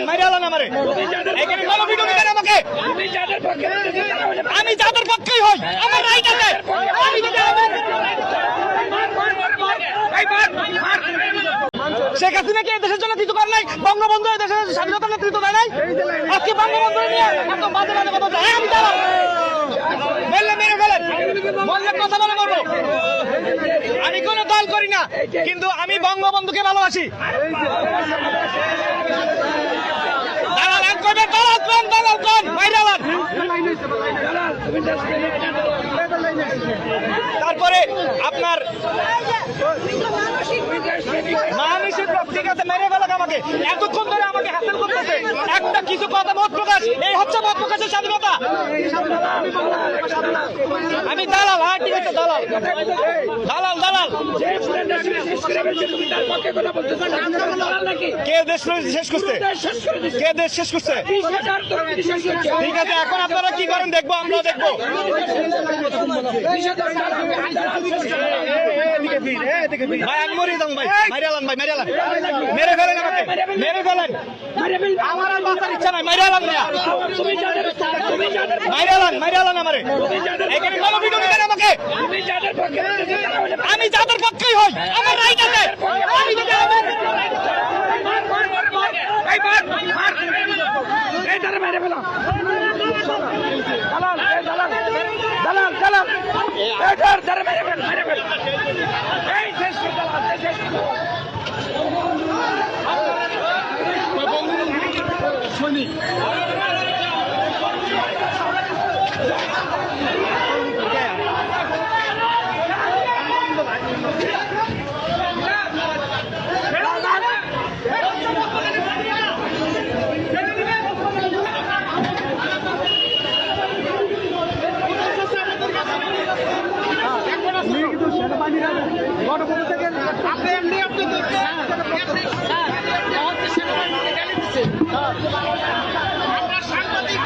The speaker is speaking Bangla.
মাইরালান আমারে এখানে কোনো ভিডিও দিবেন আমাকে। আমি যাদের পক্ষেই হই আমার রাইট আছে। আমি যদি শেখ হাসিনাকে এই দেশের জন্য কিছু করে নাই, বঙ্গবন্ধু এই দেশের স্বাধীনতার নেতৃত্ব দেয় নাই। আজকে বঙ্গবন্ধু নিয়ে এত বাজে বাজে কথা বলছে। আমি দাঁড়াবো বললে মেরে ফেলেন, বললে কথা বলে মরবো। আমি কোনো দল করি না, কিন্তু আমি বঙ্গবন্ধুকে ভালোবাসি। দালাল করবে, দালাল কোন মাইরালান। তারপরে আপনার মানুষের ঠিক আছে মেরে ফেলাক আমাকে, এতক্ষণ ধরে আমাকে হাসিল করতেছে একটা কিছু কথা মত প্রকাশ, এই হচ্ছে মত প্রকাশের স্বাধীনতা। আমি দালাল, হ্যাঁ ঠিক আছে দালাল দালাল দালাল। কে দেশ শেষ করছে? কে দেশ শেষ করছে? ঠিক আছে এখন আপনারা কি করেন দেখবো, আমরাও দেখবো। ভাই আমি মরে যাবো ভাই, মাইরালান ভাই মাইরালান, মেরে ফেলেন আমাকে, মেরে ফেলেন। আমার আর বাঁচার ইচ্ছা নাই, মাইরালান মাইরালান মাইরালান আমারে এখানে কোনো ভিডিও দিবেন আমাকে। আমি যাদের পক্ষেই হই আমার রাইট আছে। আমি যদি সাংবাদিক